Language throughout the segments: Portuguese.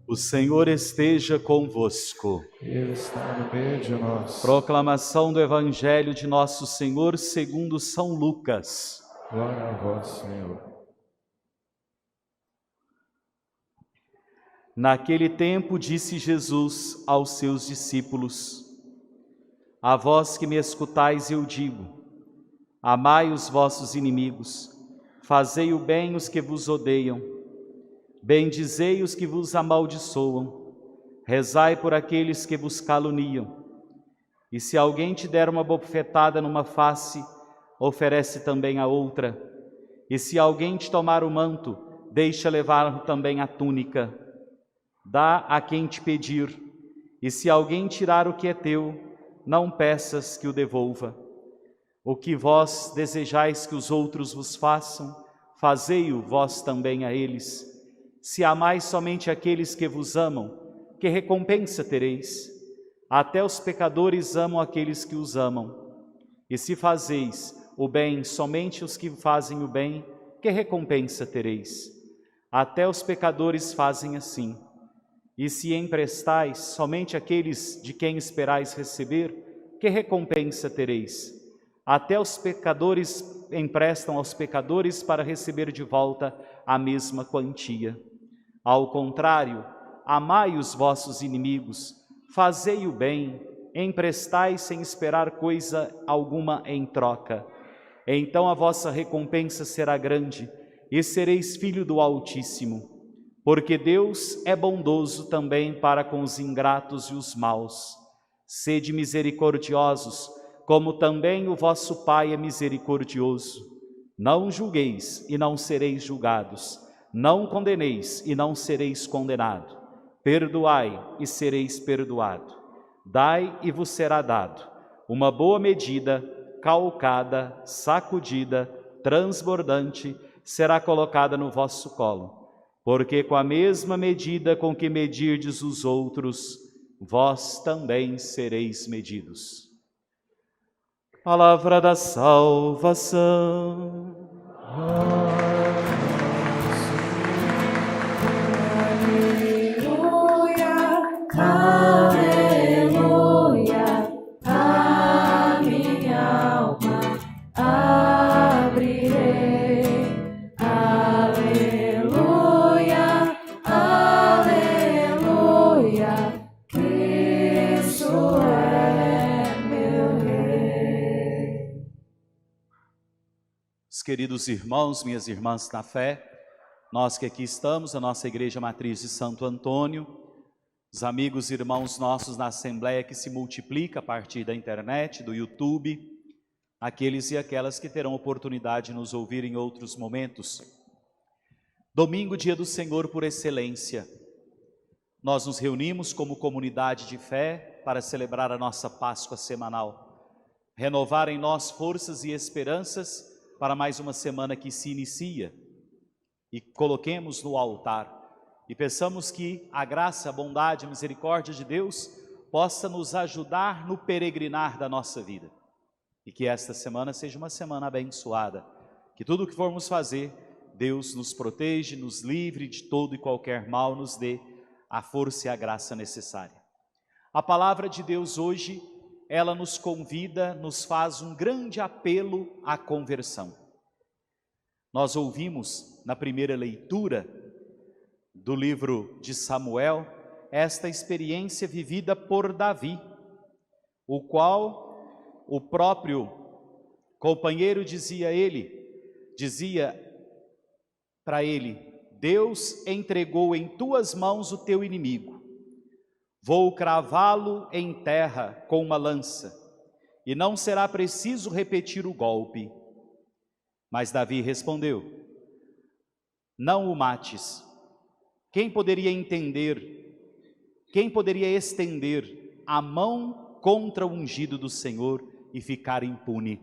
O Senhor esteja convosco. Ele está no meio de nós. Proclamação do Evangelho de Nosso Senhor segundo São Lucas. Glória a vós, Senhor. Naquele tempo disse Jesus aos seus discípulos: A vós que me escutais eu digo, amai os vossos inimigos, fazei o bem os que vos odeiam, bendizei os que vos amaldiçoam, rezai por aqueles que vos caluniam. E se alguém te der uma bofetada numa face, oferece também a outra. E se alguém te tomar o manto, deixa levar também a túnica. Dá a quem te pedir, e se alguém tirar o que é teu, não peças que o devolva. O que vós desejais que os outros vos façam, fazei-o vós também a eles. Se amais somente aqueles que vos amam, que recompensa tereis? Até os pecadores amam aqueles que os amam. E se fazeis o bem somente os que fazem o bem, que recompensa tereis? Até os pecadores fazem assim. E se emprestais somente aqueles de quem esperais receber, que recompensa tereis? Até os pecadores emprestam aos pecadores para receber de volta a mesma quantia. Ao contrário, amai os vossos inimigos, fazei o bem, emprestai sem esperar coisa alguma em troca. Então a vossa recompensa será grande e sereis filho do Altíssimo. Porque Deus é bondoso também para com os ingratos e os maus. Sede misericordiosos, como também o vosso Pai é misericordioso. Não julgueis e não sereis julgados. Não condeneis e não sereis condenado. Perdoai e sereis perdoado. Dai e vos será dado. Uma boa medida, calcada, sacudida, transbordante, será colocada no vosso colo. Porque com a mesma medida com que medirdes os outros, vós também sereis medidos. Palavra da salvação. Aleluia, a minha alma abrirei. Aleluia, aleluia, Cristo é meu Rei. Os queridos irmãos, minhas irmãs na fé, nós que aqui estamos, a nossa Igreja Matriz de Santo Antônio, os amigos e irmãos nossos na Assembleia que se multiplica a partir da internet, do YouTube, aqueles e aquelas que terão oportunidade de nos ouvir em outros momentos. Domingo, dia do Senhor por excelência. Nós nos reunimos como comunidade de fé para celebrar a nossa Páscoa semanal, renovar em nós forças e esperanças para mais uma semana que se inicia, e coloquemos no altar e peçamos que a graça, a bondade, a misericórdia de Deus possa nos ajudar no peregrinar da nossa vida. E que esta semana seja uma semana abençoada. Que tudo o que formos fazer, Deus nos proteja, nos livre de todo e qualquer mal, nos dê a força e a graça necessária. A palavra de Deus hoje, ela nos convida, nos faz um grande apelo à conversão. Nós ouvimos na primeira leitura do livro de Samuel, esta experiência vivida por Davi, o qual o próprio companheiro dizia para ele: Deus entregou em tuas mãos o teu inimigo, vou cravá-lo em terra com uma lança, e não será preciso repetir o golpe. Mas Davi respondeu: não o mates. Quem poderia entender, quem poderia estender a mão contra o ungido do Senhor e ficar impune?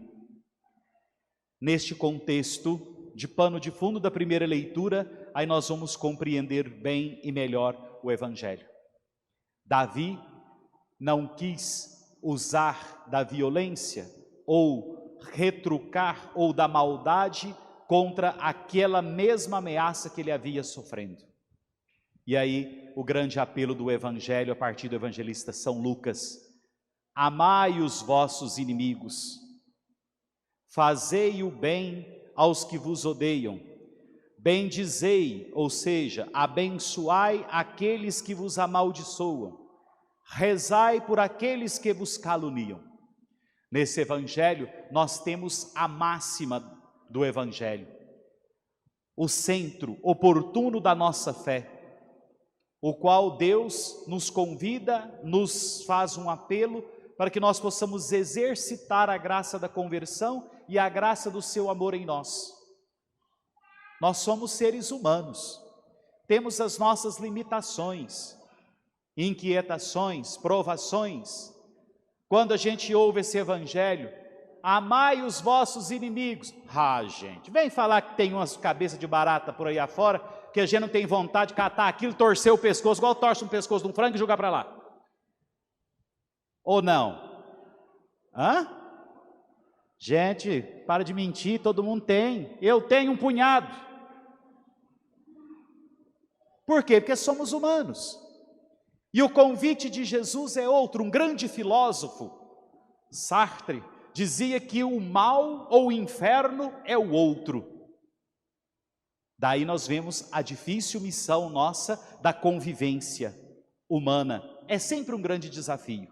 Neste contexto de pano de fundo da primeira leitura, aí nós vamos compreender bem e melhor o Evangelho. Davi não quis usar da violência ou retrucar ou da maldade contra aquela mesma ameaça que ele havia sofrendo. E aí, o grande apelo do Evangelho a partir do evangelista São Lucas: amai os vossos inimigos, fazei o bem aos que vos odeiam, bendizei, ou seja, abençoai aqueles que vos amaldiçoam, rezai por aqueles que vos caluniam. Nesse Evangelho, nós temos a máxima do Evangelho, o centro oportuno da nossa fé, o qual Deus nos convida, nos faz um apelo para que nós possamos exercitar a graça da conversão e a graça do seu amor em nós. Nós somos seres humanos, temos as nossas limitações, inquietações, provações. Quando a gente ouve esse Evangelho, amai os vossos inimigos. Gente, vem falar que tem umas cabeças de barata por aí afora, que a gente não tem vontade de catar aquilo, torcer o pescoço, igual torce um pescoço de um frango e jogar para lá. Ou não? Hã? Gente, para de mentir, todo mundo tem. Eu tenho um punhado. Por quê? Porque somos humanos. E o convite de Jesus é outro. Um grande filósofo, Sartre, dizia que o mal ou o inferno é o outro. Daí nós vemos a difícil missão nossa da convivência humana. É sempre um grande desafio.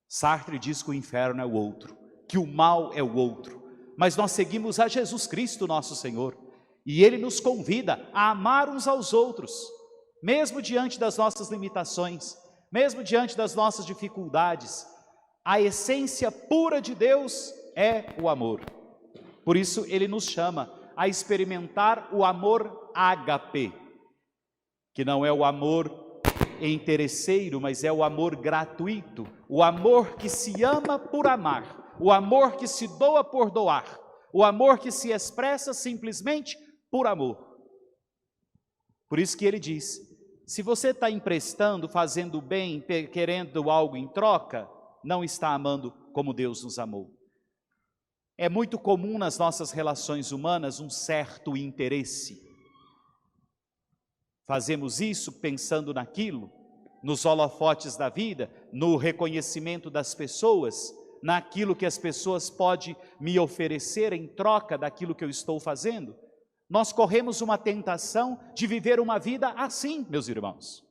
Sartre diz que o inferno é o outro, que o mal é o outro. Mas nós seguimos a Jesus Cristo, nosso Senhor, e Ele nos convida a amar uns aos outros, mesmo diante das nossas limitações, mesmo diante das nossas dificuldades. A essência pura de Deus é o amor. Por isso Ele nos chama a experimentar o amor ágape, que não é o amor interesseiro, mas é o amor gratuito, o amor que se ama por amar, o amor que se doa por doar, o amor que se expressa simplesmente por amor. Por isso que ele diz: se você está emprestando, fazendo bem, querendo algo em troca, não está amando como Deus nos amou. É muito comum nas nossas relações humanas um certo interesse. Fazemos isso pensando naquilo, nos holofotes da vida, no reconhecimento das pessoas, naquilo que as pessoas podem me oferecer em troca daquilo que eu estou fazendo. Nós corremos uma tentação de viver uma vida assim, meus irmãos.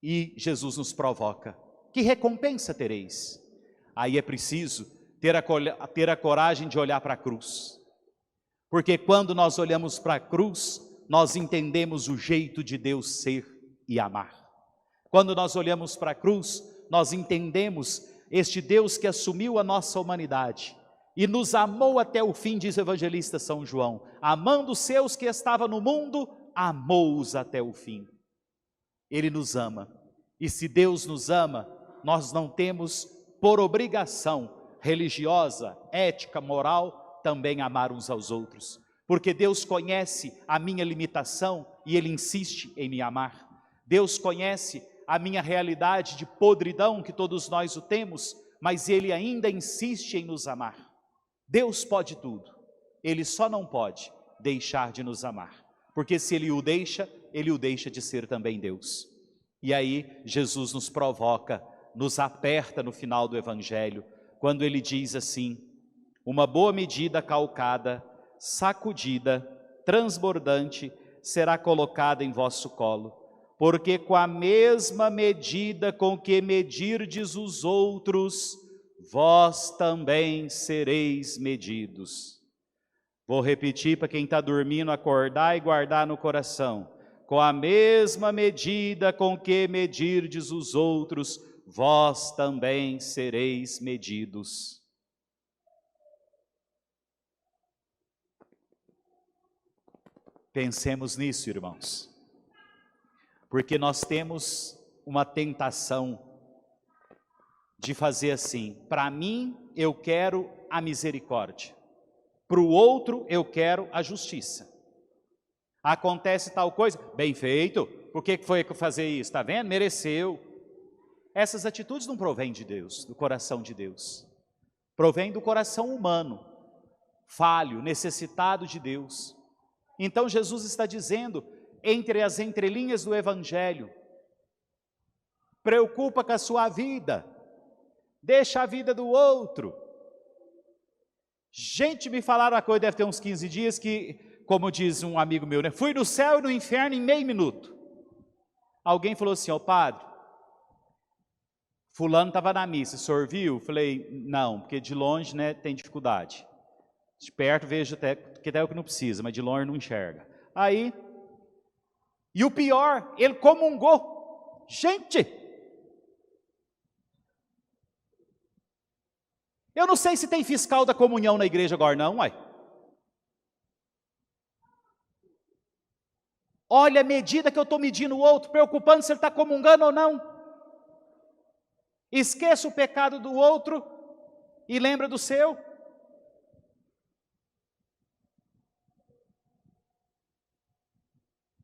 E Jesus nos provoca: que recompensa tereis? Aí é preciso ter a coragem de olhar para a cruz. Porque quando nós olhamos para a cruz, nós entendemos o jeito de Deus ser e amar. Quando nós olhamos para a cruz, nós entendemos este Deus que assumiu a nossa humanidade e nos amou até o fim, diz o evangelista São João. Amando os seus que estavam no mundo, amou-os até o fim. Ele nos ama. E se Deus nos ama, nós não temos por obrigação religiosa, ética, moral, também amar uns aos outros. Porque Deus conhece a minha limitação e Ele insiste em me amar. Deus conhece a minha realidade de podridão, que todos nós o temos, mas Ele ainda insiste em nos amar. Deus pode tudo, Ele só não pode deixar de nos amar. Porque se Ele o deixa de ser também Deus. E aí Jesus nos provoca, nos aperta no final do Evangelho, quando Ele diz assim: uma boa medida calcada, sacudida, transbordante, será colocada em vosso colo, porque com a mesma medida com que medirdes os outros, vós também sereis medidos. Vou repetir para quem está dormindo acordar e guardar no coração: com a mesma medida com que medirdes os outros, vós também sereis medidos. Pensemos nisso, irmãos, porque nós temos uma tentação de fazer assim: para mim eu quero a misericórdia, para o outro eu quero a justiça. Acontece tal coisa, bem feito, por que foi fazer isso? Está vendo? Mereceu. Essas atitudes não provêm de Deus, do coração de Deus. Provém do coração humano, falho, necessitado de Deus. Então Jesus está dizendo entre as entrelinhas do Evangelho. Preocupa com a sua vida, deixa a vida do outro. Gente, me falaram uma coisa, deve ter uns 15 dias, que, como diz um amigo meu, né? Fui no céu e no inferno em meio minuto. Alguém falou assim: ó padre, fulano estava na missa, o senhor viu? Falei, não, porque de longe, né, tem dificuldade. De perto vejo até o que não precisa, mas de longe não enxerga. Aí, e o pior, ele comungou. Gente, eu não sei se tem fiscal da comunhão na igreja agora não, uai. Olha a medida que eu estou medindo o outro, preocupando se ele está comungando ou não. Esqueça o pecado do outro e lembra do seu.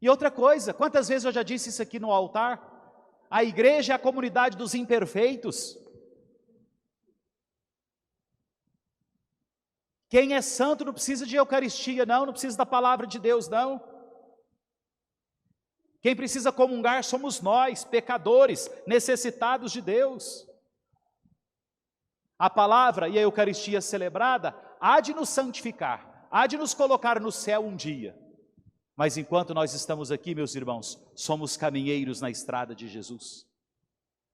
E outra coisa, quantas vezes eu já disse isso aqui no altar? A igreja é a comunidade dos imperfeitos. Quem é santo não precisa de Eucaristia, não precisa da palavra de Deus, não. Quem precisa comungar somos nós, pecadores, necessitados de Deus. A palavra e a Eucaristia celebrada há de nos santificar, há de nos colocar no céu um dia. Mas enquanto nós estamos aqui, meus irmãos, somos caminheiros na estrada de Jesus.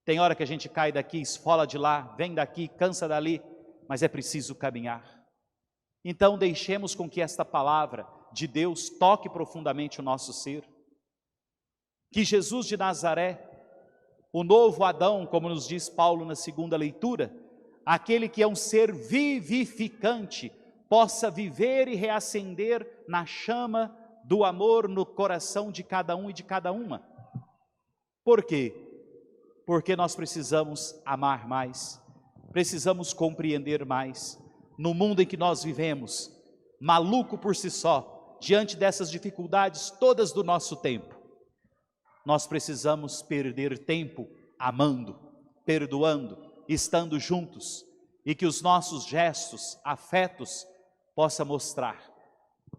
Tem hora que a gente cai daqui, esfola de lá, vem daqui, cansa dali, mas é preciso caminhar. Então deixemos com que esta palavra de Deus toque profundamente o nosso ser. Que Jesus de Nazaré, o novo Adão, como nos diz Paulo na segunda leitura, aquele que é um ser vivificante, possa viver e reacender na chama do amor no coração de cada um e de cada uma. Por quê? Porque nós precisamos amar mais, precisamos compreender mais. No mundo em que nós vivemos, maluco por si só, diante dessas dificuldades todas do nosso tempo, nós precisamos perder tempo amando, perdoando, estando juntos, e que os nossos gestos, afetos, possam mostrar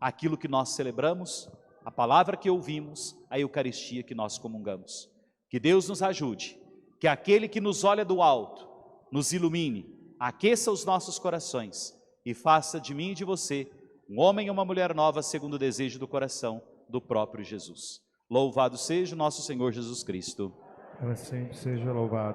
aquilo que nós celebramos, a palavra que ouvimos, a Eucaristia que nós comungamos. Que Deus nos ajude, que aquele que nos olha do alto, nos ilumine, aqueça os nossos corações e faça de mim e de você um homem e uma mulher nova segundo o desejo do coração do próprio Jesus. Louvado seja o nosso Senhor Jesus Cristo. Para sempre seja louvado.